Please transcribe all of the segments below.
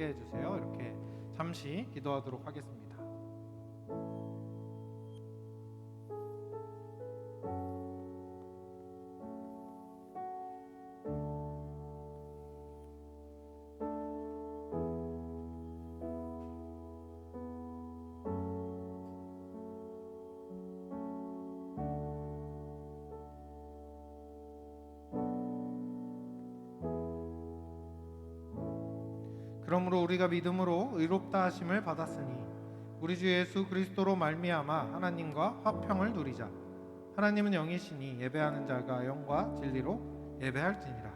함께 해주세요. 이렇게 잠시 기도하도록 하겠습니다. 그러므로 우리가 믿음으로 의롭다 하심을 받았으니 우리 주 예수 그리스도로 말미암아 하나님과 화평을 누리자. 하나님은 영이시니 예배하는 자가 영과 진리로 예배할지니라.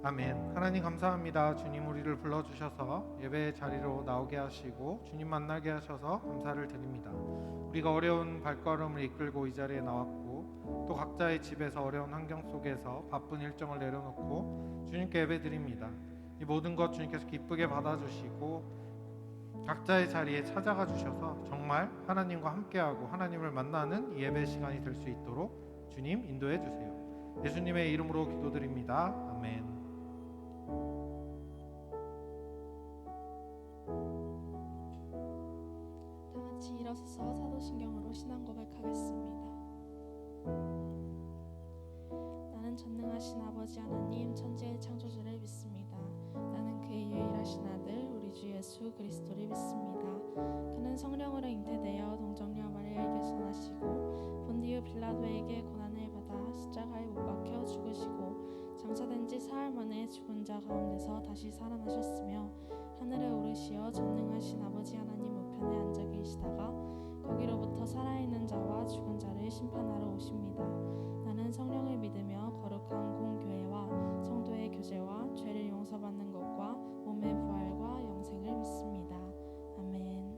아멘. 하나님 감사합니다. 주님 우리를 불러주셔서 예배의 자리로 나오게 하시고 주님 만나게 하셔서 감사를 드립니다. 우리가 어려운 발걸음을 이끌고 이 자리에 나왔고 또 각자의 집에서 어려운 환경 속에서 바쁜 일정을 내려놓고 주님께 예배드립니다. 이 모든 것 주님께서 기쁘게 받아주시고 각자의 자리에 찾아가 주셔서 정말 하나님과 함께하고 하나님을 만나는 이 예배 시간이 될 수 있도록 주님 인도해 주세요. 예수님의 이름으로 기도드립니다. 아멘. 다 같이 일어서서 사도신경으로 신앙 고백하겠습니다. 나는 전능하신 아버지 하나님 천지의 창조주를 믿습니다. 나는 그의 유일하신 아들 우리 주 예수 그리스도를 믿습니다. 그는 성령으로 잉태되어 동정녀 마리아에게 선하시고 본디오 빌라도에게 고난을 받아 십자가에 못 박혀 죽으시고 장사된 지 사흘 만에 죽은 자 가운데서 다시 살아나셨으며 하늘에 오르시어 전능하신 아버지 하나님 우편에 앉아 계시다가 거기로부터 살아있는 자와 죽은 자를 심판하러 오십니다. 나는 성령을 믿으며 거룩한 공교회와 성도의 교제와 죄를 용서받는 것과 몸의 부활과 영생을 믿습니다. 아멘.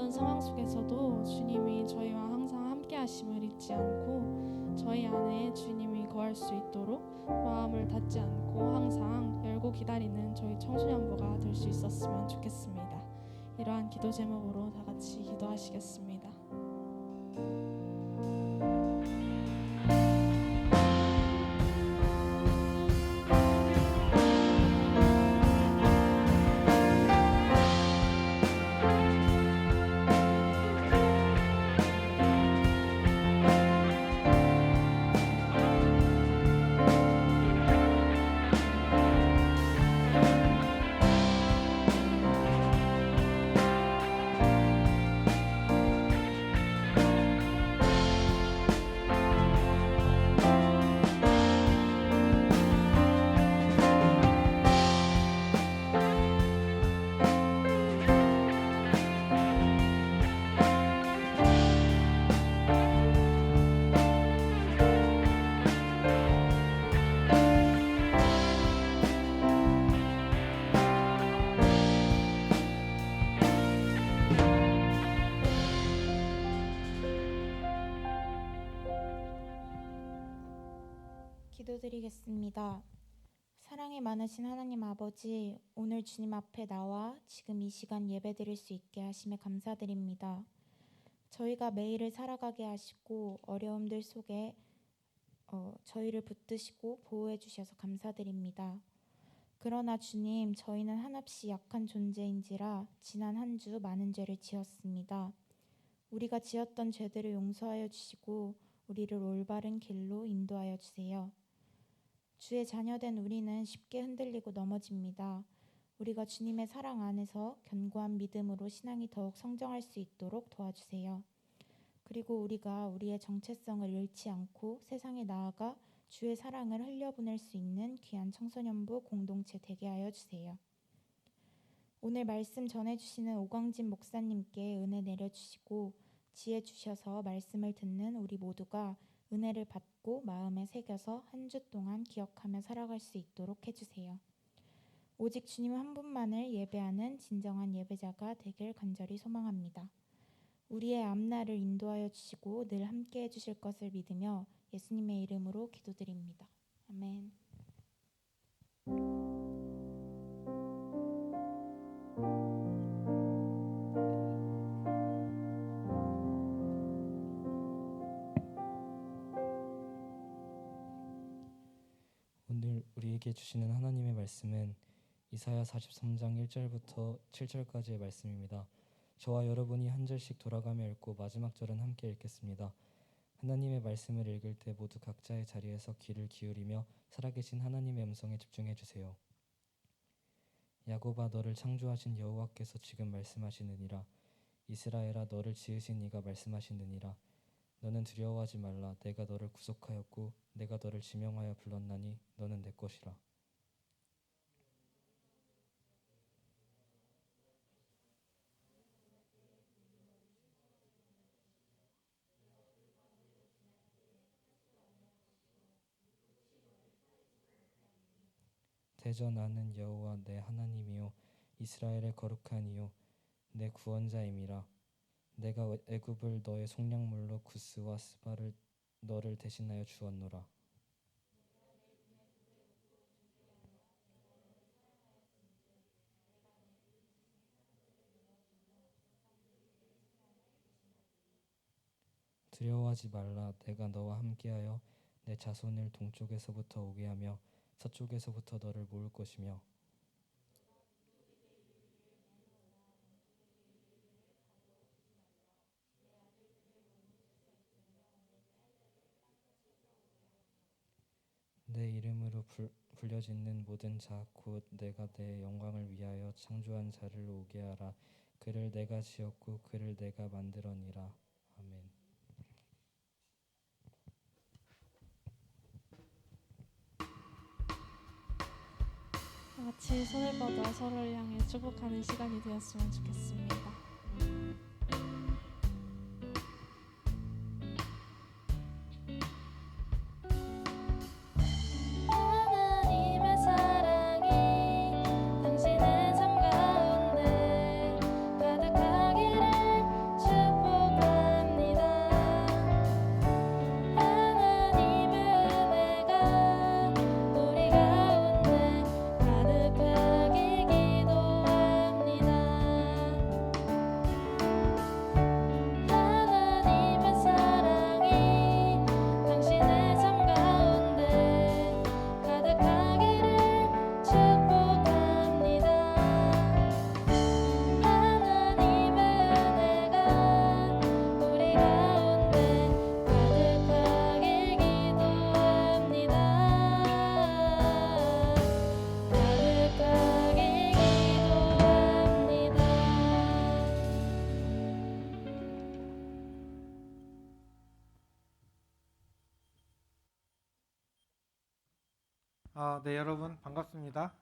어떤 상황 속에서도 주님이 저희와 항상 함께 하심을 잊지 않고 저희 안에 주님이 거할 수 있도록 마음을 닫지 않고 항상 열고 기다리는 저희 청소년부가 될 수 있었으면 좋겠습니다. 이러한 기도 제목으로 다 같이 기도하시겠습니다. 기도드리겠습니다. 사랑이 많으신 하나님 아버지, 오늘 주님 앞에 나와 지금 이 시간 예배드릴 수 있게 하심에 감사드립니다. 저희가 매일을 살아가게 하시고 어려움들 속에 저희를 붙드시고 보호해 주셔서 감사드립니다. 그러나 주님, 저희는 한없이 약한 존재인지라 지난 한 주 많은 죄를 지었습니다. 우리가 지었던 죄들을 용서하여 주시고 우리를 올바른 길로 인도하여 주세요. 주의 자녀된 우리는 쉽게 흔들리고 넘어집니다. 우리가 주님의 사랑 안에서 견고한 믿음으로 신앙이 더욱 성장할 수 있도록 도와주세요. 그리고 우리가 우리의 정체성을 잃지 않고 세상에 나아가 주의 사랑을 흘려보낼 수 있는 귀한 청소년부 공동체 되게 하여 주세요. 오늘 말씀 전해주시는 오광진 목사님께 은혜 내려주시고 지혜 주셔서 말씀을 듣는 우리 모두가 은혜를 받고 마음에 새겨서 한 주 동안 기억하며 살아갈 수 있도록 해주세요. 오직 주님 한 분만을 예배하는 진정한 예배자가 되길 간절히 소망합니다. 우리의 앞날을 인도하여 주시고 늘 함께 해주실 것을 믿으며 예수님의 이름으로 기도드립니다. 아멘. 오늘 우리에게 주시는 하나님의 말씀은 이사야 43장 1절부터 7절까지의 말씀입니다. 저와 여러분이 한 절씩 돌아가며 읽고 마지막 절은 함께 읽겠습니다. 하나님의 말씀을 읽을 때 모두 각자의 자리에서 귀를 기울이며 살아계신 하나님의 음성에 집중해 주세요. 야곱아, 너를 창조하신 여호와께서 지금 말씀하시느니라. 이스라엘아, 너를 지으신 이가 말씀하시느니라. 너는 두려워하지 말라. 내가 너를 구속하였고 내가 너를 지명하여 불렀나니 너는 내 것이라. 대저 나는 여호와 내 하나님이요 이스라엘의 거룩한 이요 내 구원자임이라. 내가 애굽을 너의 속량물로 구스와 스바를 너를 대신하여 주었노라. 두려워하지 말라. 내가 너와 함께하여 내 자손을 동쪽에서부터 오게 하며 서쪽에서부터 너를 모을 것이며 내 이름으로 불려짓는 모든 자 곧 내가 내 영광을 위하여 창조한 자를 오게 하라. 그를 내가 지었고 그를 내가 만들었니라. 아멘. 다 같이 손을 뻗어 서로를 향해 축복하는 시간이 되었으면 좋겠습니다. 하나님의 사랑이 당신의 삶 가운데 가득하기를 네, 여러분 반갑습니다.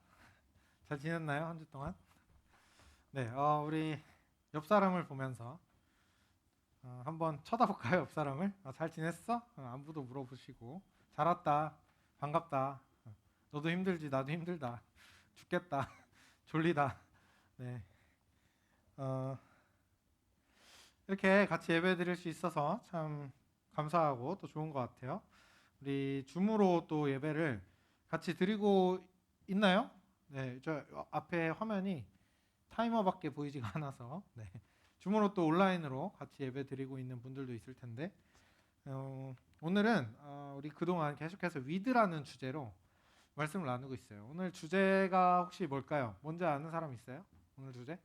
잘 지냈나요? 한 주 동안? 네, 우리 옆 사람을 보면서 한번 쳐다볼까요? 옆 사람을. 잘 지냈어? 안부도 물어보시고 잘 왔다, 반갑다. 너도 힘들지, 나도 힘들다. 죽겠다, 졸리다. 네, 이렇게 같이 예배 드릴 수 있어서 참 감사하고 또 좋은 것 같아요. 우리 줌으로 또 예배를 같이 드리고 있나요? 네, 저 앞에 화면이 타이머밖에 보이지가 않아서 네, 줌으로 또 온라인으로 같이 예배 드리고 있는 분들도 있을 텐데 오늘은 우리 그동안 계속해서 위드라는 주제로 말씀을 나누고 있어요. 오늘 주제가 혹시 뭘까요? 뭔지 아는 사람 있어요? 오늘 주제?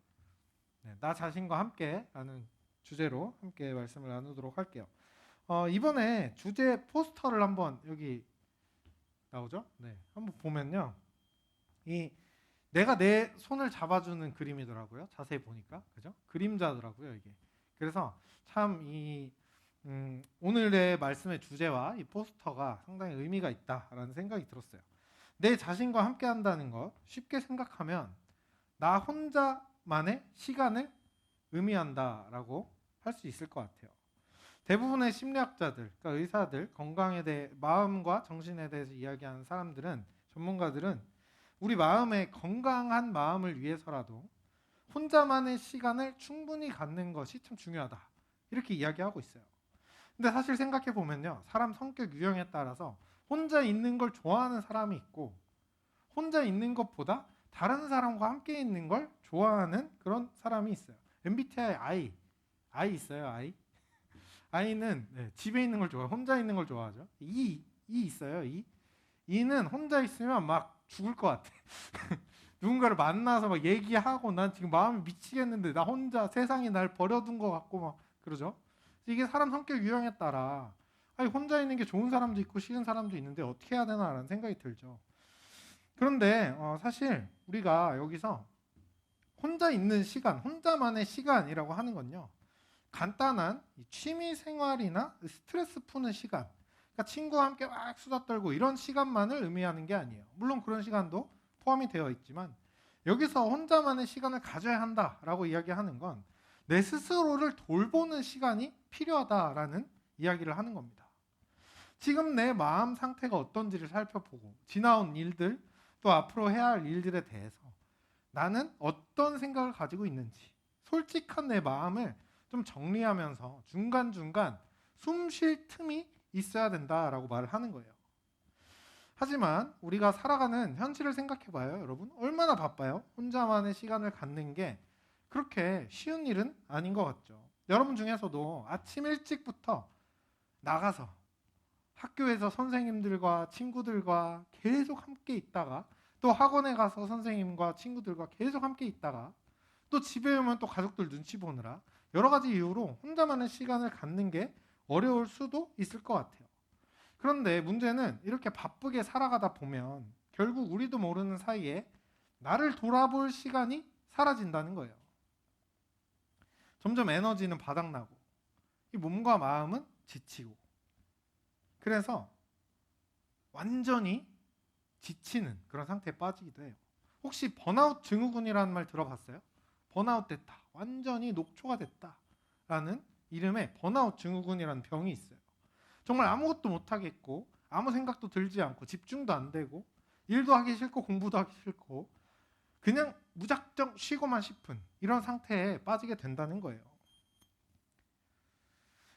네, 나 자신과 함께라는 주제로 함께 말씀을 나누도록 할게요. 이번에 주제 포스터를 한번 여기 나오죠? 네, 한번 보면요, 이 내가 내 손을 잡아주는 그림이더라고요. 자세히 보니까 그죠? 그림자더라고요 이게. 그래서 참 이 오늘의 말씀의 주제와 이 포스터가 상당히 의미가 있다라는 생각이 들었어요. 내 자신과 함께한다는 것 쉽게 생각하면 나 혼자만의 시간을 의미한다라고 할 수 있을 것 같아요. 대부분의 심리학자들, 그러니까 의사들, 건강에 대해, 마음과 정신에 대해서 이야기하는 사람들은, 전문가들은 우리 마음의 건강한 마음을 위해서라도 혼자만의 시간을 충분히 갖는 것이 참 중요하다, 이렇게 이야기하고 있어요. 근데 사실 생각해 보면요, 사람 성격 유형에 따라서 혼자 있는 걸 좋아하는 사람이 있고 혼자 있는 것보다 다른 사람과 함께 있는 걸 좋아하는 그런 사람이 있어요. MBTI I 있어요. I는 네, 집에 있는 걸 좋아해요. 혼자 있는 걸 좋아하죠. E 있어요. E는 혼자 있으면 막 죽을 것 같아. 누군가를 만나서 막 얘기하고 난 지금 마음이 미치겠는데 나 혼자 세상이 날 버려둔 것 같고 막 그러죠. 이게 사람 성격 유형에 따라 혼자 있는 게 좋은 사람도 있고 싫은 사람도 있는데 어떻게 해야 되나라는 생각이 들죠. 그런데 사실 우리가 여기서 혼자 있는 시간, 혼자만의 시간이라고 하는 건요, 간단한 취미 생활이나 스트레스 푸는 시간, 그러니까 친구와 함께 막 수다 떨고 이런 시간만을 의미하는 게 아니에요. 물론 그런 시간도 포함이 되어 있지만 여기서 혼자만의 시간을 가져야 한다라고 이야기하는 건 내 스스로를 돌보는 시간이 필요하다라는 이야기를 하는 겁니다. 지금 내 마음 상태가 어떤지를 살펴보고 지나온 일들, 또 앞으로 해야 할 일들에 대해서 나는 어떤 생각을 가지고 있는지 솔직한 내 마음을 좀 정리하면서 중간중간 숨 쉴 틈이 있어야 된다라고 말을 하는 거예요. 하지만 우리가 살아가는 현실을 생각해봐요. 여러분 얼마나 바빠요? 혼자만의 시간을 갖는 게 그렇게 쉬운 일은 아닌 것 같죠. 여러분 중에서도 아침 일찍부터 나가서 학교에서 선생님들과 친구들과 계속 함께 있다가 또 학원에 가서 선생님과 친구들과 계속 함께 있다가 또 집에 오면 또 가족들 눈치 보느라 여러 가지 이유로 혼자만의 시간을 갖는 게 어려울 수도 있을 것 같아요. 그런데 문제는 이렇게 바쁘게 살아가다 보면 결국 우리도 모르는 사이에 나를 돌아볼 시간이 사라진다는 거예요. 점점 에너지는 바닥나고 이 몸과 마음은 지치고, 그래서 완전히 지치는 그런 상태에 빠지기도 해요. 혹시 번아웃 증후군이라는 말 들어봤어요? 번아웃 됐다, 완전히 녹초가 됐다라는 이름의 번아웃 증후군이라는 병이 있어요. 정말 아무것도 못하겠고 아무 생각도 들지 않고 집중도 안 되고 일도 하기 싫고 공부도 하기 싫고 그냥 무작정 쉬고만 싶은 이런 상태에 빠지게 된다는 거예요.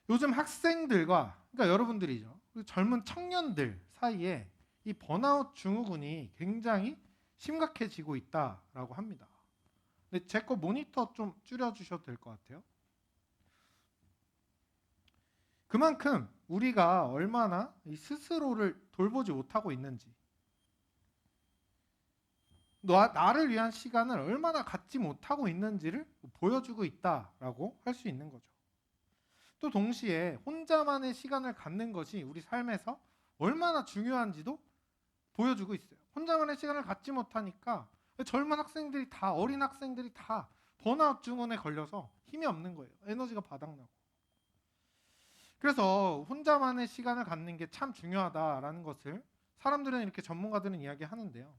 요즘 학생들과, 그러니까 여러분들이죠, 젊은 청년들 사이에 이 번아웃 증후군이 굉장히 심각해지고 있다라고 합니다. 근데 제 거 모니터 좀 줄여주셔도 될 것 같아요. 그만큼 우리가 얼마나 이 스스로를 돌보지 못하고 있는지, 나를 위한 시간을 얼마나 갖지 못하고 있는지를 보여주고 있다라고 할 수 있는 거죠. 또 동시에 혼자만의 시간을 갖는 것이 우리 삶에서 얼마나 중요한지도 보여주고 있어요. 혼자만의 시간을 갖지 못하니까 젊은 학생들이 다, 어린 학생들이 다 번아웃 증후군에 걸려서 힘이 없는 거예요. 에너지가 바닥나고. 그래서 혼자만의 시간을 갖는 게 참 중요하다라는 것을 사람들은 이렇게 전문가들은 이야기하는데요.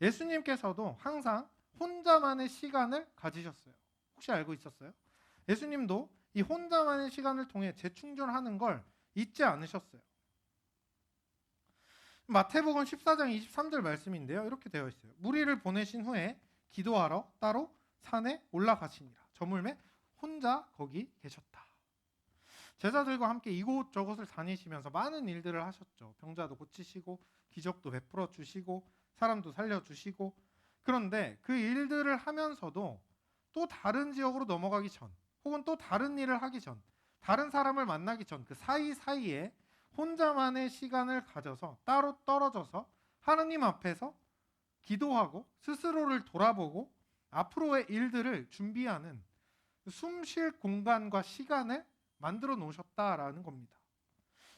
예수님께서도 항상 혼자만의 시간을 가지셨어요. 혹시 알고 있었어요? 예수님도 이 혼자만의 시간을 통해 재충전하는 걸 잊지 않으셨어요. 마태복음 14장 23절 말씀인데요. 이렇게 되어 있어요. 무리를 보내신 후에 기도하러 따로 산에 올라가시니라. 저물매 혼자 거기 계셨다. 제자들과 함께 이곳저곳을 다니시면서 많은 일들을 하셨죠. 병자도 고치시고 기적도 베풀어 주시고 사람도 살려주시고. 그런데 그 일들을 하면서도 또 다른 지역으로 넘어가기 전, 혹은 또 다른 일을 하기 전, 다른 사람을 만나기 전, 그 사이사이에 혼자만의 시간을 가져서 따로 떨어져서 하나님 앞에서 기도하고 스스로를 돌아보고 앞으로의 일들을 준비하는 숨 쉴 공간과 시간을 만들어 놓으셨다라는 겁니다.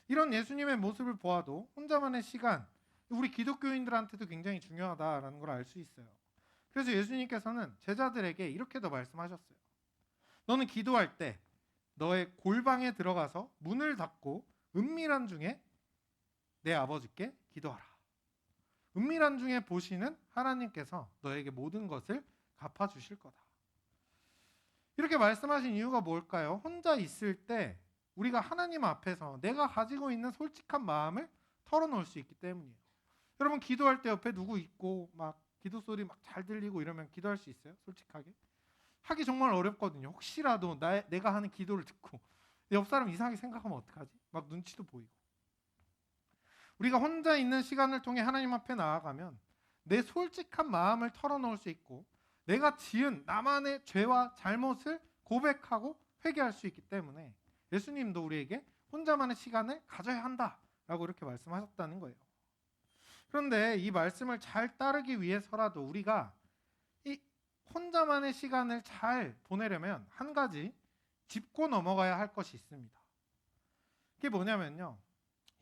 이런 예수님의 모습을 보아도 혼자만의 시간, 우리 기독교인들한테도 굉장히 중요하다라는 걸 알 수 있어요. 그래서 예수님께서는 제자들에게 이렇게도 말씀하셨어요. 너는 기도할 때 너의 골방에 들어가서 문을 닫고 은밀한 중에 내 아버지께 기도하라. 은밀한 중에 보시는 하나님께서 너에게 모든 것을 갚아주실 거다. 이렇게 말씀하신 이유가 뭘까요? 혼자 있을 때 우리가 하나님 앞에서 내가 가지고 있는 솔직한 마음을 털어놓을 수 있기 때문이에요. 여러분 기도할 때 옆에 누구 있고 막 기도 소리 막 잘 들리고 이러면 기도할 수 있어요? 솔직하게? 하기 정말 어렵거든요. 혹시라도 내가 하는 기도를 듣고 옆 사람 이상하게 생각하면 어떡하지? 막 눈치도 보이고. 우리가 혼자 있는 시간을 통해 하나님 앞에 나아가면 내 솔직한 마음을 털어놓을 수 있고 내가 지은 나만의 죄와 잘못을 고백하고 회개할 수 있기 때문에 예수님도 우리에게 혼자만의 시간을 가져야 한다라고 이렇게 말씀하셨다는 거예요. 그런데 이 말씀을 잘 따르기 위해서라도 우리가 이 혼자만의 시간을 잘 보내려면 한 가지 짚고 넘어가야 할 것이 있습니다. 그게 뭐냐면요.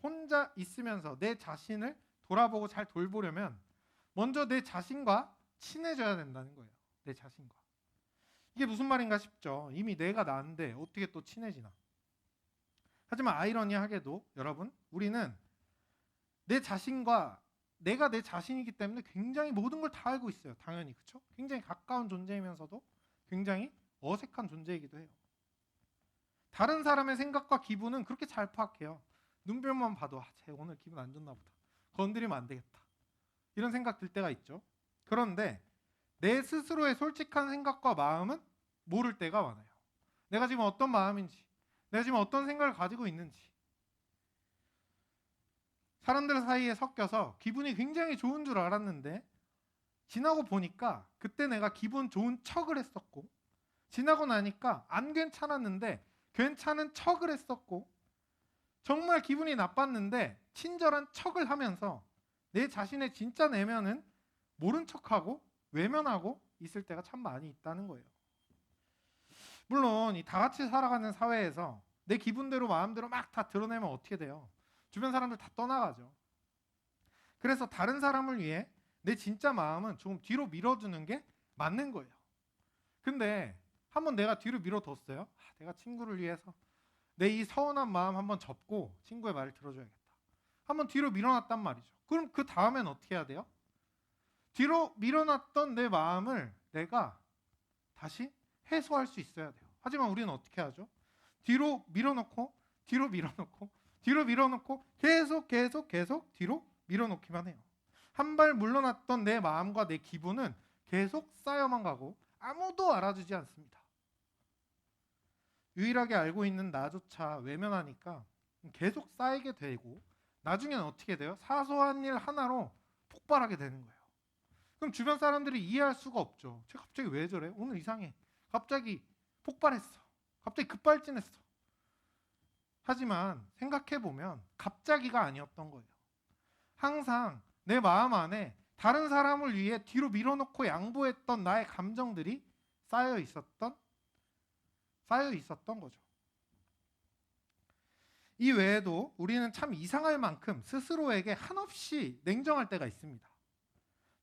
혼자 있으면서 내 자신을 돌아보고 잘 돌보려면 먼저 내 자신과 친해져야 된다는 거예요. 내 자신과. 이게 무슨 말인가 싶죠. 이미 내가 나인데 어떻게 또 친해지나. 하지만 아이러니하게도 여러분, 우리는 내 자신과 내가 내 자신이기 때문에 굉장히 모든 걸 다 알고 있어요. 당연히. 그렇죠? 굉장히 가까운 존재이면서도 굉장히 어색한 존재이기도 해요. 다른 사람의 생각과 기분은 그렇게 잘 파악해요. 눈별만 봐도 쟤 오늘 기분 안 좋나 보다. 건드리면 안 되겠다. 이런 생각 들 때가 있죠. 그런데 내 스스로의 솔직한 생각과 마음은 모를 때가 많아요. 내가 지금 어떤 마음인지, 내가 지금 어떤 생각을 가지고 있는지. 사람들 사이에 섞여서 기분이 굉장히 좋은 줄 알았는데 지나고 보니까 그때 내가 기분 좋은 척을 했었고, 지나고 나니까 안 괜찮았는데 괜찮은 척을 했었고, 정말 기분이 나빴는데 친절한 척을 하면서 내 자신의 진짜 내면은 모른 척하고 외면하고 있을 때가 참 많이 있다는 거예요. 물론 이 다 같이 살아가는 사회에서 내 기분대로 마음대로 막 다 드러내면 어떻게 돼요? 주변 사람들 다 떠나가죠. 그래서 다른 사람을 위해 내 진짜 마음은 조금 뒤로 밀어두는 게 맞는 거예요. 근데 한번 내가 뒤로 밀어뒀어요. 내가 친구를 위해서 내 이 서운한 마음 한번 접고 친구의 말을 들어줘야겠다. 한번 뒤로 밀어놨단 말이죠. 그럼 그 다음엔 어떻게 해야 돼요? 뒤로 밀어놨던 내 마음을 내가 다시 해소할 수 있어야 돼요. 하지만 우리는 어떻게 하죠? 뒤로 밀어놓고 뒤로 밀어놓고 뒤로 밀어놓고 계속 뒤로 밀어놓기만 해요. 한 발 물러났던 내 마음과 내 기분은 계속 쌓여만 가고 아무도 알아주지 않습니다. 유일하게 알고 있는 나조차 외면하니까 계속 쌓이게 되고 나중에는 어떻게 돼요? 사소한 일 하나로 폭발하게 되는 거예요. 그럼 주변 사람들이 이해할 수가 없죠. 쟤 갑자기 왜 저래? 오늘 이상해. 갑자기 폭발했어. 갑자기 급발진했어. 하지만 생각해보면 갑자기가 아니었던 거예요. 항상 내 마음 안에 다른 사람을 위해 뒤로 밀어놓고 양보했던 나의 감정들이 쌓여 있었던 거죠. 이 외에도 우리는 참 이상할 만큼 스스로에게 한없이 냉정할 때가 있습니다.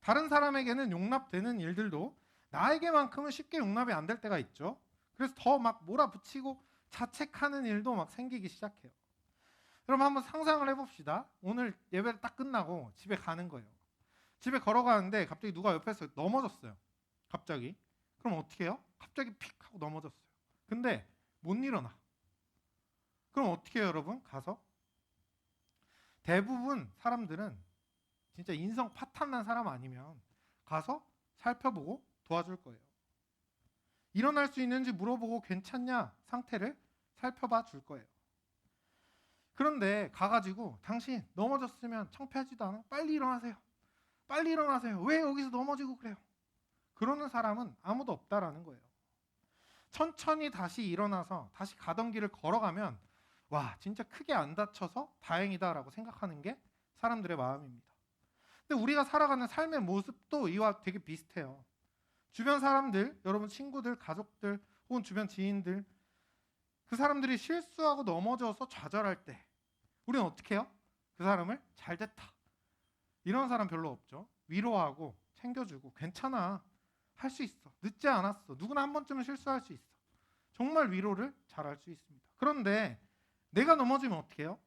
다른 사람에게는 용납되는 일들도 나에게만큼은 쉽게 용납이 안 될 때가 있죠. 그래서 더 막 몰아붙이고 자책하는 일도 막 생기기 시작해요. 그럼 한번 상상을 해봅시다. 오늘 예배 딱 끝나고 집에 가는 거예요. 집에 걸어가는데 갑자기 누가 옆에서 넘어졌어요. 갑자기. 그럼 어떻게 해요? 갑자기 픽 하고 넘어졌어요. 근데 못 일어나. 그럼 어떻게 해요, 여러분? 가서? 대부분 사람들은 진짜 인성 파탄난 사람 아니면 가서 살펴보고 도와줄 거예요. 일어날 수 있는지 물어보고 괜찮냐 상태를 살펴봐 줄 거예요. 그런데 가가지고 당신 넘어졌으면 창피하지도 않아? 빨리 일어나세요. 빨리 일어나세요. 왜 여기서 넘어지고 그래요? 그러는 사람은 아무도 없다라는 거예요. 천천히 다시 일어나서 다시 가던 길을 걸어가면 와, 진짜 크게 안 다쳐서 다행이다라고 생각하는 게 사람들의 마음입니다. 근데 우리가 살아가는 삶의 모습도 이와 되게 비슷해요. 주변 사람들, 여러분 친구들, 가족들 혹은 주변 지인들, 그 사람들이 실수하고 넘어져서 좌절할 때 우리는 어떻게 해요? 그 사람을 잘 됐다. 이런 사람 별로 없죠. 위로하고 챙겨주고 괜찮아. 할 수 있어. 늦지 않았어. 누구나 한 번쯤은 실수할 수 있어. 정말 위로를 잘할 수 있습니다. 그런데 내가 넘어지면 어떻게 해요?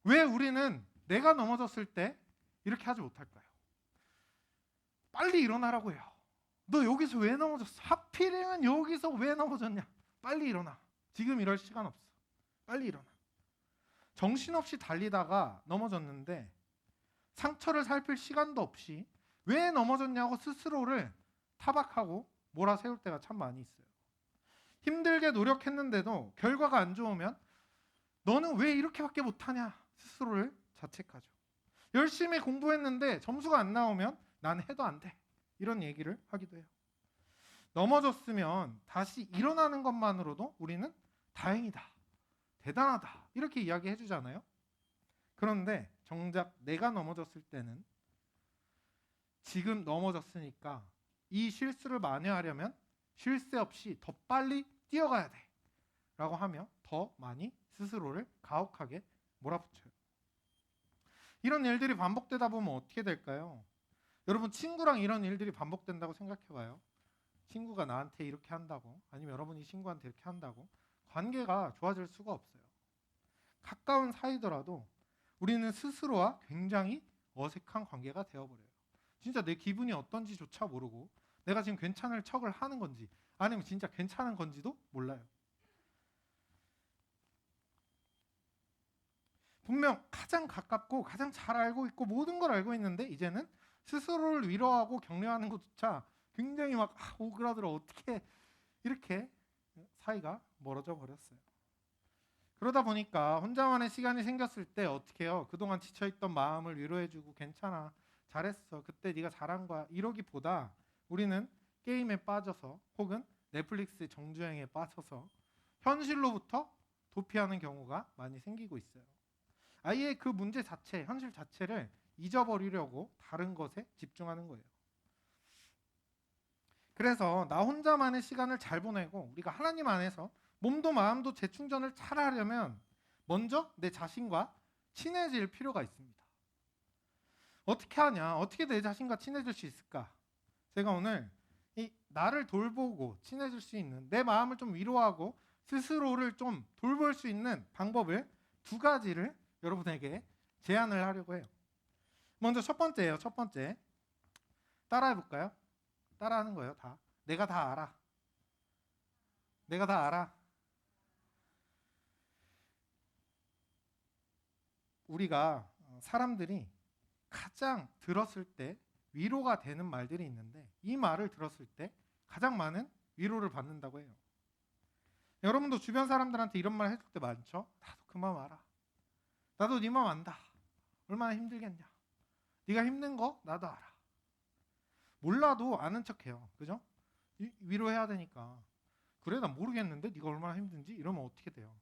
왜 우리는 내가 넘어졌을 때 이렇게 하지 못할까요? 빨리 일어나라고 해요. 너 여기서 왜 넘어졌어? 하필이면 여기서 왜 넘어졌냐? 빨리 일어나. 지금 이럴 시간 없어. 빨리 일어나. 정신없이 달리다가 넘어졌는데 상처를 살필 시간도 없이 왜 넘어졌냐고 스스로를 타박하고 몰아세울 때가 참 많이 있어요. 힘들게 노력했는데도 결과가 안 좋으면 너는 왜 이렇게밖에 못하냐 스스로를 자책하죠. 열심히 공부했는데 점수가 안 나오면 난 해도 안 돼. 이런 얘기를 하기도 해요. 넘어졌으면 다시 일어나는 것만으로도 우리는 다행이다. 대단하다. 이렇게 이야기해 주잖아요. 그런데 정작 내가 넘어졌을 때는 지금 넘어졌으니까 이 실수를 만회하려면 쉴 새 없이 더 빨리 뛰어가야 돼 라고 하며 더 많이 스스로를 가혹하게 몰아붙여요. 이런 일들이 반복되다 보면 어떻게 될까요? 여러분 친구랑 이런 일들이 반복된다고 생각해봐요. 친구가 나한테 이렇게 한다고, 아니면 여러분이 친구한테 이렇게 한다고 관계가 좋아질 수가 없어요. 가까운 사이더라도 우리는 스스로와 굉장히 어색한 관계가 되어버려요. 진짜 내 기분이 어떤지조차 모르고 내가 지금 괜찮을 척을 하는 건지 아니면 진짜 괜찮은 건지도 몰라요. 분명 가장 가깝고 가장 잘 알고 있고 모든 걸 알고 있는데 이제는 스스로를 위로하고 격려하는 것조차 굉장히 막 오그라들어 어떻게 이렇게 사이가 멀어져 버렸어요. 그러다 보니까 혼자만의 시간이 생겼을 때 어떻게 해요? 그동안 지쳐있던 마음을 위로해주고 괜찮아, 잘했어, 그때 네가 잘한 거야 이러기보다 우리는 게임에 빠져서 혹은 넷플릭스 정주행에 빠져서 현실로부터 도피하는 경우가 많이 생기고 있어요. 아예 그 문제 자체, 현실 자체를 잊어버리려고 다른 것에 집중하는 거예요. 그래서 나 혼자만의 시간을 잘 보내고 우리가 하나님 안에서 몸도 마음도 재충전을 잘 하려면 먼저 내 자신과 친해질 필요가 있습니다. 어떻게 하냐? 어떻게 내 자신과 친해질 수 있을까? 제가 오늘 이 나를 돌보고 친해질 수 있는, 내 마음을 좀 위로하고 스스로를 좀 돌볼 수 있는 방법을 두 가지를 여러분에게 제안을 하려고 해요. 먼저 첫 번째예요. 첫 번째. 따라해 볼까요? 따라하는 거예요. 다. 내가 다 알아. 내가 다 알아. 우리가 사람들이 가장 들었을 때 위로가 되는 말들이 있는데 이 말을 들었을 때 가장 많은 위로를 받는다고 해요. 여러분도 주변 사람들한테 이런 말 해줄 때 많죠? 나도 그 마음 알아. 나도 네 마음 안다. 얼마나 힘들겠냐. 네가 힘든 거 나도 알아. 몰라도 아는 척해요. 그죠? 위로해야 되니까. 그래, 난 모르겠는데 네가 얼마나 힘든지 이러면 어떻게 돼요?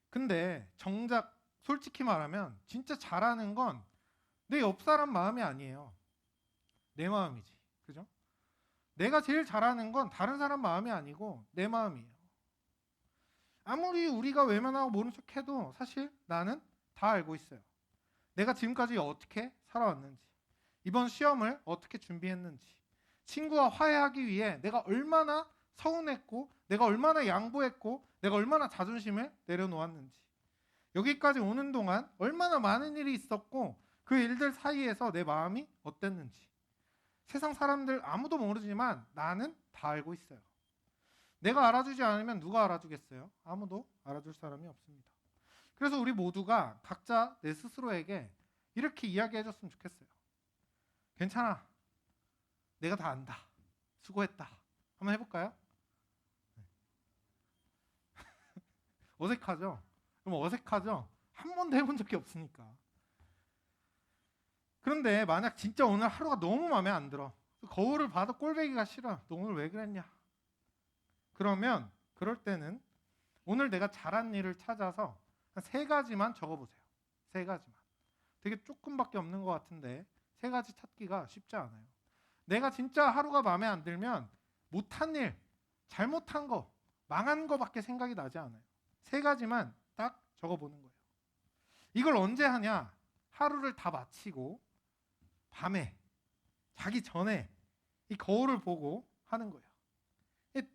근데 정작 솔직히 말하면 진짜 잘하는 건 내 옆 사람 마음이 아니에요. 내 마음이지. 그죠? 내가 제일 잘하는 건 다른 사람 마음이 아니고 내 마음이에요. 아무리 우리가 외면하고 모른 척해도 사실 나는 다 알고 있어요. 내가 지금까지 어떻게 살아왔는지, 이번 시험을 어떻게 준비했는지, 친구와 화해하기 위해 내가 얼마나 서운했고 내가 얼마나 양보했고 내가 얼마나 자존심을 내려놓았는지, 여기까지 오는 동안 얼마나 많은 일이 있었고 그 일들 사이에서 내 마음이 어땠는지 세상 사람들 아무도 모르지만 나는 다 알고 있어요. 내가 알아주지 않으면 누가 알아주겠어요? 아무도 알아줄 사람이 없습니다. 그래서 우리 모두가 각자 내 스스로에게 이렇게 이야기해줬으면 좋겠어요. 괜찮아, 내가 다 안다, 수고했다. 한번 해볼까요? 어색하죠? 그럼 어색하죠? 한 번도 해본 적이 없으니까. 그런데 만약 진짜 오늘 하루가 너무 마음에 안 들어, 거울을 봐도 꼴보기가 싫어, 너 오늘 왜 그랬냐, 그러면 그럴 때는 오늘 내가 잘한 일을 찾아서 한 3가지만 적어보세요. 3가지만. 되게 조금밖에 없는 것 같은데 3가지 찾기가 쉽지 않아요. 내가 진짜 하루가 마음에 안 들면 못한 일, 잘못한 거, 망한 거밖에 생각이 나지 않아요. 3가지만 딱 적어보는 거예요. 이걸 언제 하냐? 하루를 다 마치고 밤에 자기 전에 이 거울을 보고 하는 거예요.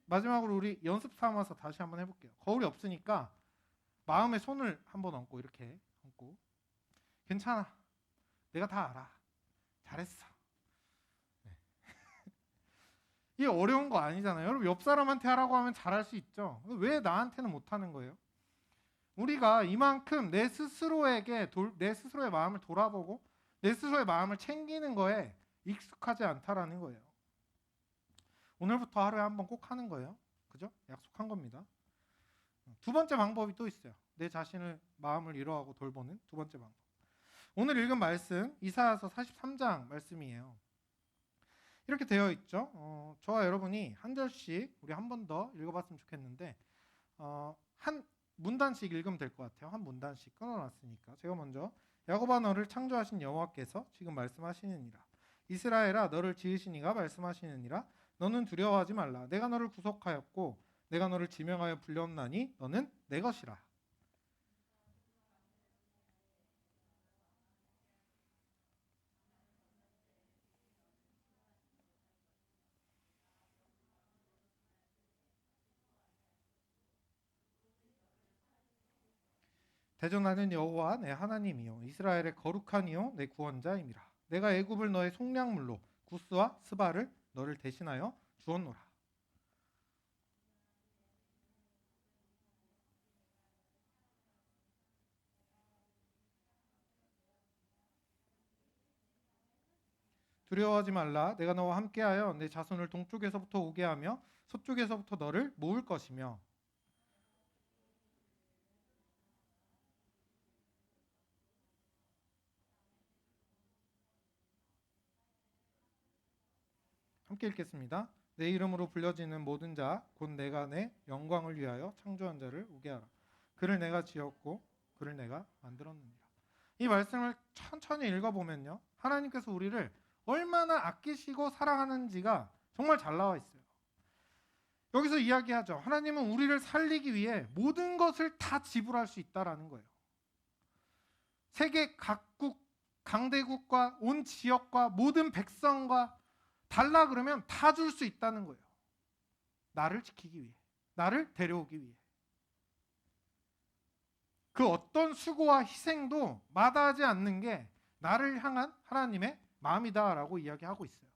마지막으로 우리 연습 삼아서 다시 한번 해볼게요. 거울이 없으니까 마음에 손을 한번 얹고, 이렇게 얹고, 괜찮아, 내가 다 알아, 잘했어. 네. 이게 어려운 거 아니잖아요. 여러분, 옆 사람한테 하라고 하면 잘할 수 있죠. 왜 나한테는 못하는 거예요? 우리가 이만큼 내 스스로의 마음을 돌아보고 내 스스로의 마음을 챙기는 거에 익숙하지 않다라는 거예요. 오늘부터 하루에 한 번 꼭 하는 거예요. 그죠? 약속한 겁니다. 2번째 방법이 또 있어요. 내 자신을, 마음을 위로하고 돌보는 2번째 방법. 오늘 읽은 말씀 이사야서 43장 말씀이에요. 이렇게 되어 있죠. 저와 여러분이 한 절씩 우리 한 번 더 읽어봤으면 좋겠는데 한 문단씩 읽으면 될 것 같아요. 한 문단씩 끊어놨으니까 제가 먼저, 야곱아 너를 창조하신 여호와께서 지금 말씀하시느니라. 이스라엘아 너를 지으신 이가 말씀하시느니라. 너는 두려워하지 말라. 내가 너를 구속하였고 내가 너를 지명하여 불렸나니 너는 내 것이라. 대전하는 여호와 내 하나님이요 이스라엘의 거룩한 이요 내 구원자임이라. 내가 애굽을 너의 속량물로 구스와 스바를 너를 대신하여 주었노라. 두려워하지 말라. 내가 너와 함께하여 내 자손을 동쪽에서부터 오게 하며 서쪽에서부터 너를 모을 것이며. 함께 읽겠습니다. 내 이름으로 불려지는 모든 자 곧 내가 내 영광을 위하여 창조한 자를 오게 하라. 그를 내가 지었고 그를 내가 만들었느니라. 이 말씀을 천천히 읽어보면요, 하나님께서 우리를 얼마나 아끼시고 사랑하는지가 정말 잘 나와 있어요. 여기서 이야기하죠. 하나님은 우리를 살리기 위해 모든 것을 다 지불할 수 있다라는 거예요. 세계 각국, 강대국과 온 지역과 모든 백성과 달라 그러면 다 줄 수 있다는 거예요. 나를 지키기 위해, 나를 데려오기 위해. 그 어떤 수고와 희생도 마다하지 않는 게 나를 향한 하나님의 마음이다라고 이야기하고 있어요.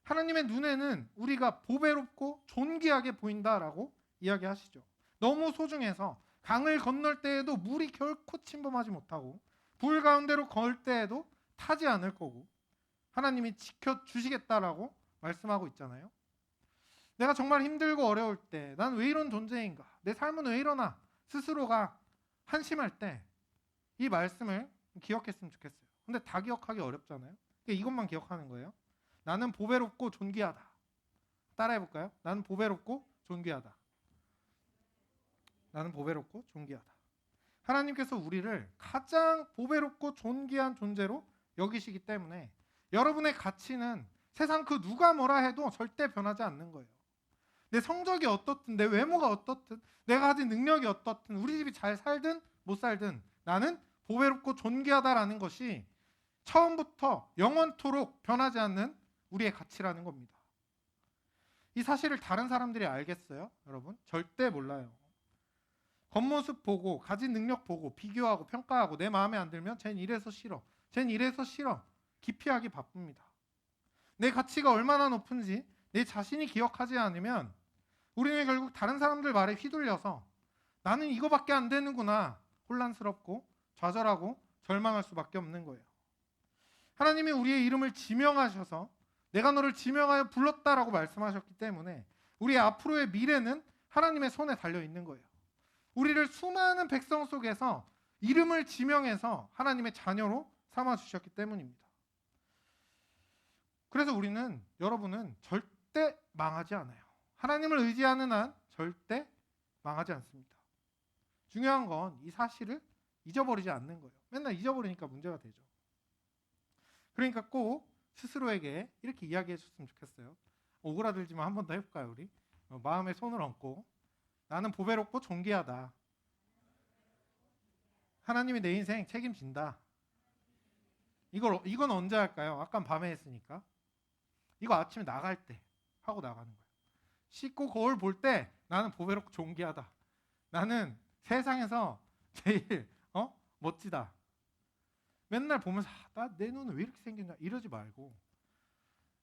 하나님의 눈에는 우리가 보배롭고 존귀하게 보인다라고 이야기하시죠. 너무 소중해서 강을 건널 때에도 물이 결코 침범하지 못하고 불 가운데로 걸 때에도 타지 않을 거고 하나님이 지켜주시겠다라고 말씀하고 있잖아요. 내가 정말 힘들고 어려울 때 난 왜 이런 존재인가, 내 삶은 왜 이러나 스스로가 한심할 때 이 말씀을 기억했으면 좋겠어요. 근데 다 기억하기 어렵잖아요. 그러니까 이것만 기억하는 거예요. 나는 보배롭고 존귀하다. 따라해볼까요? 나는 보배롭고 존귀하다. 나는 보배롭고 존귀하다. 하나님께서 우리를 가장 보배롭고 존귀한 존재로 여기시기 때문에 여러분의 가치는 세상 그 누가 뭐라 해도 절대 변하지 않는 거예요. 내 성적이 어떻든 내 외모가 어떻든 내가 가진 능력이 어떻든 우리 집이 잘 살든 못 살든 나는 보배롭고 존귀하다라는 것이 처음부터 영원토록 변하지 않는 우리의 가치라는 겁니다. 이 사실을 다른 사람들이 알겠어요? 여러분? 절대 몰라요. 겉모습 보고 가진 능력 보고 비교하고 평가하고 내 마음에 안 들면 쟨 이래서 싫어. 쟨 이래서 싫어. 기피하기 바쁩니다. 내 가치가 얼마나 높은지 내 자신이 기억하지 않으면 우리는 결국 다른 사람들 말에 휘둘려서 나는 이거밖에 안 되는구나 혼란스럽고 좌절하고 절망할 수밖에 없는 거예요. 하나님이 우리의 이름을 지명하셔서 내가 너를 지명하여 불렀다라고 말씀하셨기 때문에 우리의 앞으로의 미래는 하나님의 손에 달려 있는 거예요. 우리를 수많은 백성 속에서 이름을 지명해서 하나님의 자녀로 삼아주셨기 때문입니다. 그래서 우리는, 여러분은 절대 망하지 않아요. 하나님을 의지하는 한 절대 망하지 않습니다. 중요한 건 이 사실을 잊어버리지 않는 거예요. 맨날 잊어버리니까 문제가 되죠. 그러니까 꼭 스스로에게 이렇게 이야기해 줬으면 좋겠어요. 오그라들지만 한 번 더 해볼까요, 우리? 마음에 손을 얹고 나는 보배롭고 존귀하다. 하나님이 내 인생 책임진다. 이건 언제 할까요? 아까 밤에 했으니까. 이거 아침에 나갈 때 하고 나가는 거예요. 씻고 거울 볼 때 나는 보배롭고 존귀하다. 나는 세상에서 제일 멋지다. 맨날 보면서 내 눈은 왜 이렇게 생겼냐 이러지 말고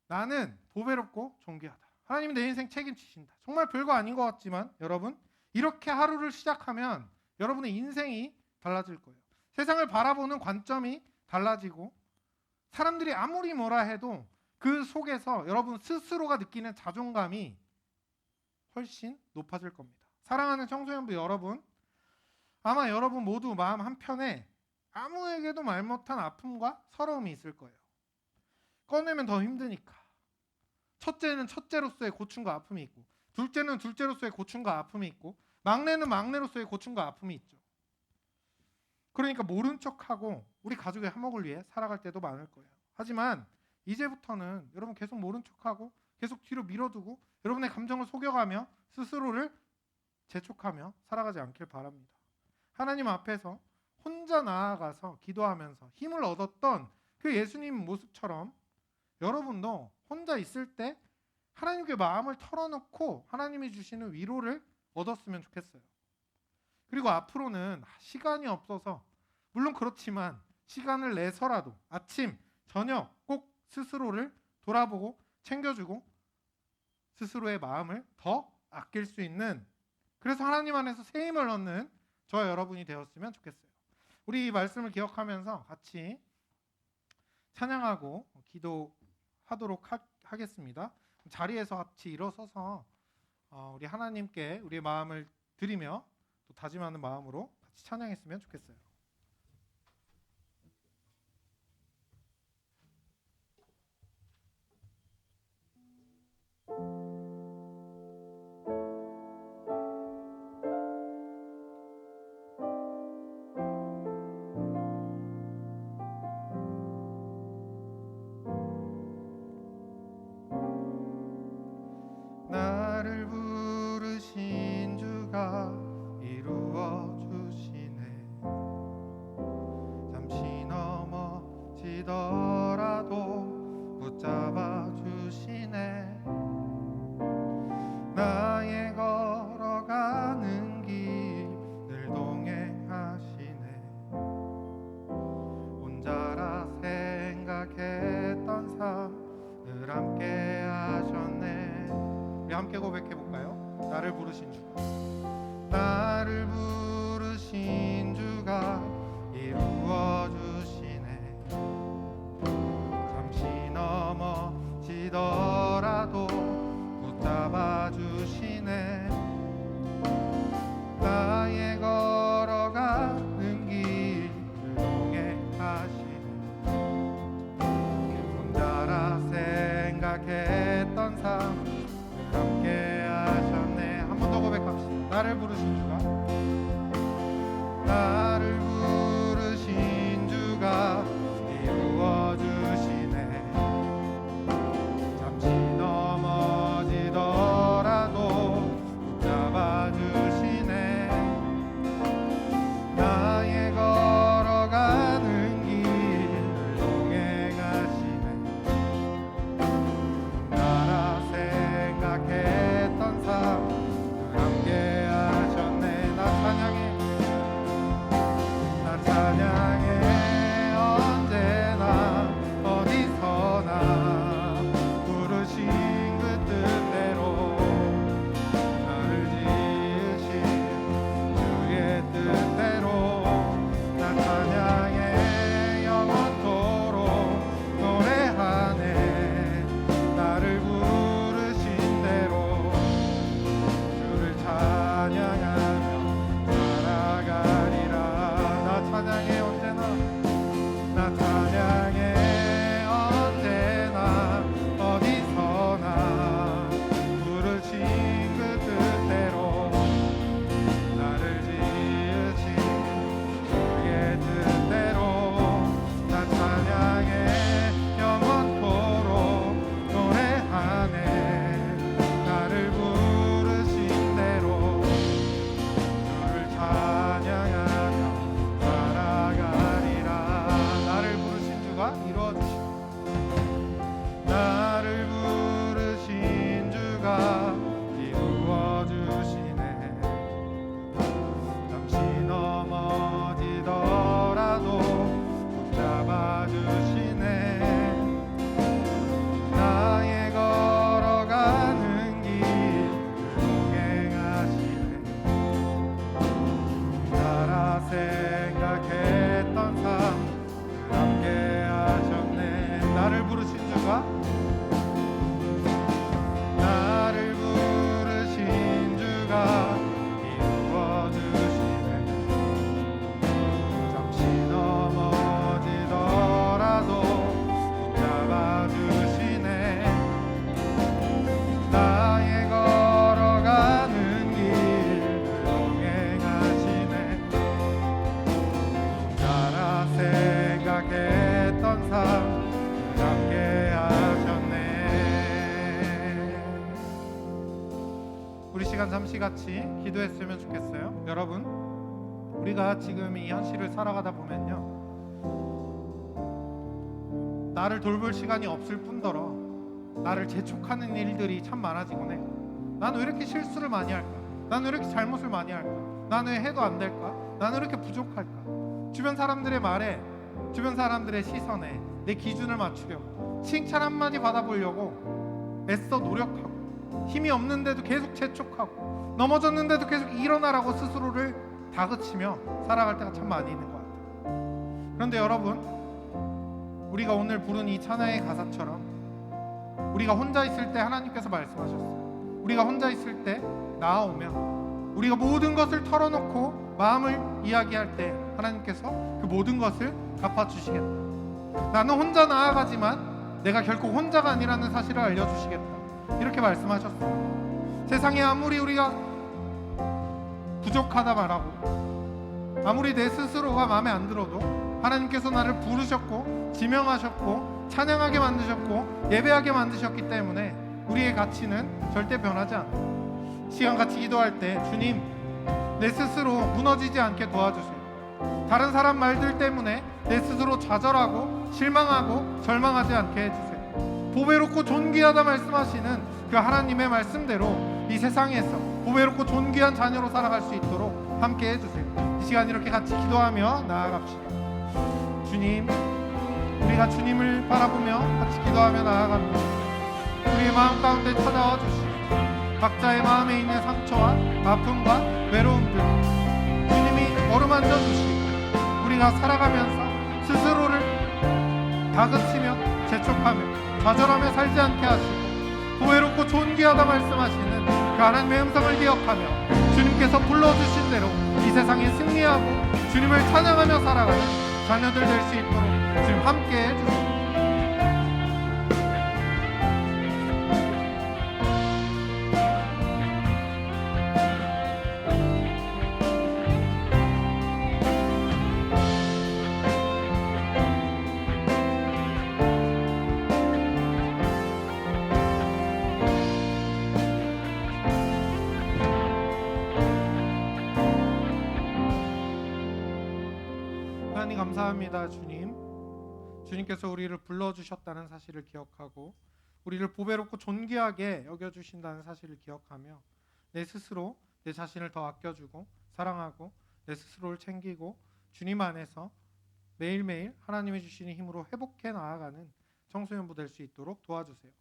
나는 보배롭고 존귀하다. 하나님이 내 인생 책임지신다. 정말 별거 아닌 것 같지만 여러분, 이렇게 하루를 시작하면 여러분의 인생이 달라질 거예요. 세상을 바라보는 관점이 달라지고 사람들이 아무리 뭐라 해도 그 속에서 여러분 스스로가 느끼는 자존감이 훨씬 높아질 겁니다. 사랑하는 청소년부 여러분, 아마 여러분 모두 마음 한편에 아무에게도 말 못한 아픔과 서러움이 있을 거예요. 꺼내면 더 힘드니까. 첫째는 첫째로서의 고충과 아픔이 있고, 둘째는 둘째로서의 고충과 아픔이 있고, 막내는 막내로서의 고충과 아픔이 있죠. 그러니까 모른 척하고 우리 가족의 화목을 위해 살아갈 때도 많을 거예요. 하지만 이제부터는 여러분 계속 모른 척하고 계속 뒤로 밀어두고 여러분의 감정을 속여가며 스스로를 재촉하며 살아가지 않길 바랍니다. 하나님 앞에서 혼자 나아가서 기도하면서 힘을 얻었던 그 예수님 모습처럼 여러분도 혼자 있을 때 하나님께 마음을 털어놓고 하나님이 주시는 위로를 얻었으면 좋겠어요. 그리고 앞으로는 시간이 없어서, 물론 그렇지만 시간을 내서라도 아침, 저녁 꼭 스스로를 돌아보고 챙겨주고 스스로의 마음을 더 아낄 수 있는, 그래서 하나님 안에서 새 힘을 얻는 저와 여러분이 되었으면 좋겠어요. 우리 이 말씀을 기억하면서 같이 찬양하고 기도하도록 하겠습니다. 자리에서 같이 일어서서 우리 하나님께 우리의 마음을 드리며 또 다짐하는 마음으로 같이 찬양했으면 좋겠어요. 나를 부르신 주가 이루어 주시네. 잠시 넘어지더라도 붙잡아 주시네. 나의 걸어가는 길 늘 동행하시네. 혼자라 생각했던 삶 늘 함께 하셨네. 우리 함께 고백해 볼까요? 나를 부르신 주가, 나를 부르신 주가 이루어 주시네. 잠시 넘어지더라도 붙잡아 주시네. 나의 걸어가는 길 동행하시네. 혼자라 생각했던 삶 함께 하셨네. 한 번 더 고백합시다. 나를 부르신 주가, 나를 부르신 주가 이루어 주시네. 잠시 넘어지더라도 붙잡아 주시네. 나의 걸어가는 길 동행하시네. 나라 생각해 시간 잠시 같이 기도했으면 좋겠어요. 여러분, 우리가 지금 이 현실을 살아가다 보면요, 나를 돌볼 시간이 없을 뿐더러 나를 재촉하는 일들이 참 많아지곤 해요. 나는 왜 이렇게 실수를 많이 할까? 나는 왜 이렇게 잘못을 많이 할까? 나는 왜 해도 안 될까? 나는 왜 이렇게 부족할까? 주변 사람들의 말에, 주변 사람들의 시선에 내 기준을 맞추려고, 칭찬 한마디 받아보려고 애써 노력하고, 힘이 없는데도 계속 재촉하고, 넘어졌는데도 계속 일어나라고 스스로를 다그치며 살아갈 때가 참 많이 있는 것 같아요. 그런데 여러분, 우리가 오늘 부른 이 찬양의 가사처럼 우리가 혼자 있을 때 하나님께서 말씀하셨어요. 우리가 혼자 있을 때 나아오면, 우리가 모든 것을 털어놓고 마음을 이야기할 때 하나님께서 그 모든 것을 갚아주시겠다. 나는 혼자 나아가지만 내가 결코 혼자가 아니라는 사실을 알려주시겠다. 이렇게 말씀하셨어요. 세상에 아무리 우리가 부족하다 말하고, 아무리 내 스스로가 마음에 안 들어도 하나님께서 나를 부르셨고 지명하셨고 찬양하게 만드셨고 예배하게 만드셨기 때문에 우리의 가치는 절대 변하지 않아요. 시간같이 기도할 때 주님, 내 스스로 무너지지 않게 도와주세요. 다른 사람 말들 때문에 내 스스로 좌절하고 실망하고 절망하지 않게 해주세요. 보배롭고 존귀하다 말씀하시는 그 하나님의 말씀대로 이 세상에서 보배롭고 존귀한 자녀로 살아갈 수 있도록 함께 해주세요. 이 시간 이렇게 같이 기도하며 나아갑시다. 주님, 우리가 주님을 바라보며 같이 기도하며 나아갑니다. 우리의 마음 가운데 찾아와 주시고 각자의 마음에 있는 상처와 아픔과 외로움들 주님이 어루만져 주시고, 우리가 살아가면서 스스로를 다그치며 재촉하며 좌절하며 살지 않게 하시고 보배롭고 존귀하다 말씀하시는 그 하나님의 음성을 기억하며 주님께서 불러주신 대로 이 세상에 승리하고 주님을 찬양하며 살아가는 자녀들 될 수 있도록 주님 함께 해주세요. 하나님 감사합니다. 주님께서 우리를 불러주셨다는 사실을 기억하고 우리를 보배롭고 존귀하게 여겨주신다는 사실을 기억하며 내 스스로 내 자신을 더 아껴주고 사랑하고 내 스스로를 챙기고 주님 안에서 매일매일 하나님이 주시는 힘으로 회복해 나아가는 청소년부 될 수 있도록 도와주세요.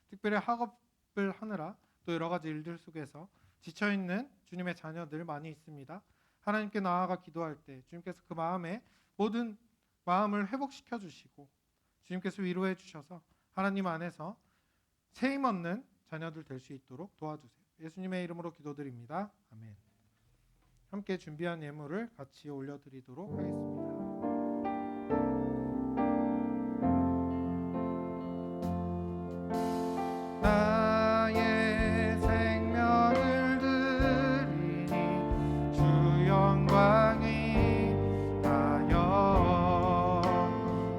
특별히 학업을 하느라 또 여러 가지 일들 속에서 지쳐있는 주님의 자녀들 많이 있습니다. 하나님께 나아가 기도할 때 주님께서 그 모든 마음을 회복시켜 주시고 주님께서 위로해 주셔서 하나님 안에서 새 힘 얻는 자녀들 될 수 있도록 도와주세요. 예수님의 이름으로 기도드립니다. 아멘. 함께 준비한 예물을 같이 올려드리도록 하겠습니다. 나의 생명을 드리니 주 영광이 하여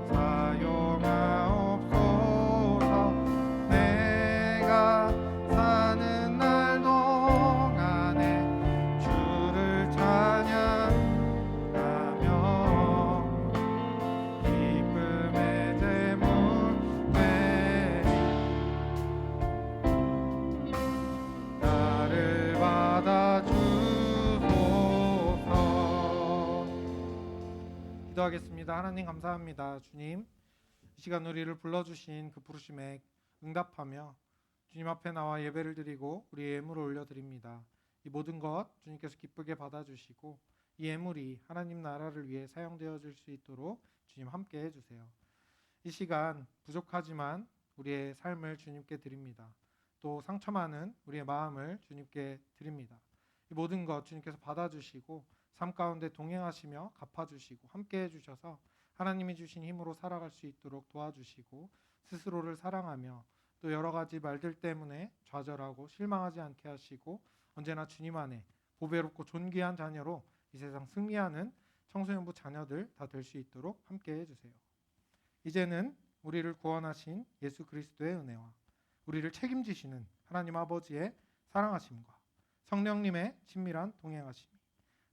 사용하옵소서. 내가 사는 날 동안에 주를 찬양하며 기쁨의 제물 나를 받아주소서. 기도하겠습니다. 하나님 감사합니다. 주님, 이 시간 우리를 불러주신 그 부르심에 응답하며 주님 앞에 나와 예배를 드리고 우리의 예물을 올려드립니다. 이 모든 것 주님께서 기쁘게 받아주시고 이 예물이 하나님 나라를 위해 사용되어질 수 있도록 주님 함께 해주세요. 이 시간 부족하지만 우리의 삶을 주님께 드립니다. 또 상처 많은 우리의 마음을 주님께 드립니다. 이 모든 것 주님께서 받아주시고 삶 가운데 동행하시며 갚아주시고 함께 해주셔서 하나님이 주신 힘으로 살아갈 수 있도록 도와주시고 스스로를 사랑하며 또 여러 가지 말들 때문에 좌절하고 실망하지 않게 하시고 언제나 주님 안에 보배롭고 존귀한 자녀로 이 세상 승리하는 청소년부 자녀들 다 될 수 있도록 함께 해주세요. 이제는 우리를 구원하신 예수 그리스도의 은혜와 우리를 책임지시는 하나님 아버지의 사랑하심과 성령님의 친밀한 동행하심이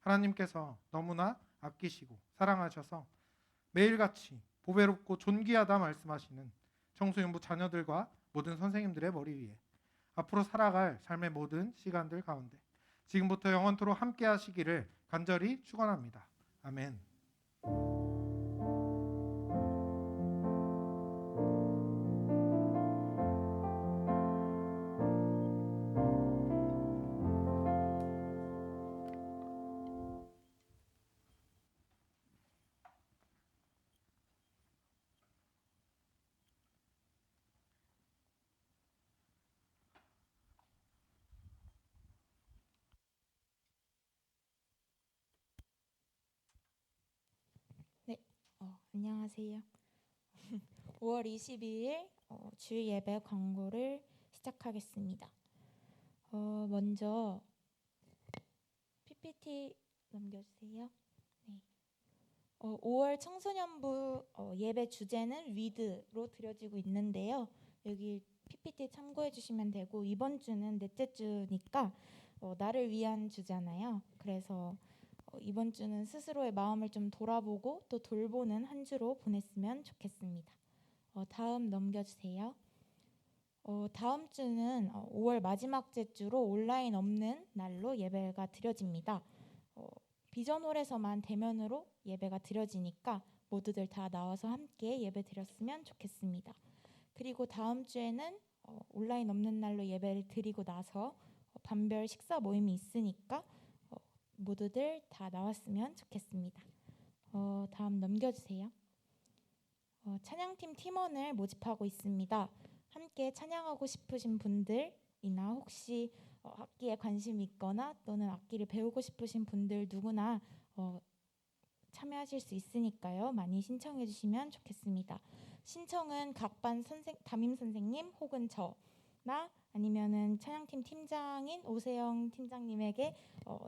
하나님께서 너무나 아끼시고 사랑하셔서 매일같이 보배롭고 존귀하다 말씀하시는 청소년부 자녀들과 모든 선생님들의 머리 위에 앞으로 살아갈 삶의 모든 시간들 가운데 지금부터 영원토록 함께 하시기를 간절히 축원합니다. 아멘. 네, 안녕하세요. 5월 22일 주일 예배 광고를 시작하겠습니다. 먼저 PPT 넘겨주세요. 네. 5월 청소년부 예배 주제는 위드로 드려지고 있는데요. 여기 PPT 참고해 주시면 되고 이번 주는 넷째 주니까 나를 위한 주잖아요. 그래서 이번 주는 스스로의 마음을 좀 돌아보고 또 돌보는 한 주로 보냈으면 좋겠습니다. 다음 넘겨주세요. 다음 주는 5월 마지막 주로 온라인 없는 날로 예배가 드려집니다. 비전홀에서만 대면으로 예배가 드려지니까 모두들 다 나와서 함께 예배 드렸으면 좋겠습니다. 그리고 다음 주에는 온라인 없는 날로 예배를 드리고 나서 반별 식사 모임이 있으니까 모두들 다 나왔으면 좋겠습니다. 다음 넘겨주세요. 찬양팀 팀원을 모집하고 있습니다. 함께 찬양하고 싶으신 분들이나 혹시 악기에 관심이 있거나 또는 악기를 배우고 싶으신 분들 누구나 참여하실 수 있으니까요. 많이 신청해 주시면 좋겠습니다. 신청은 각 반 담임 선생님 혹은 저나 아니면은 찬양팀 팀장인 오세영 팀장님에게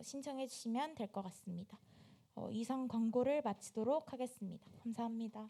신청해 주시면 될 것 같습니다. 이상 광고를 마치도록 하겠습니다. 감사합니다.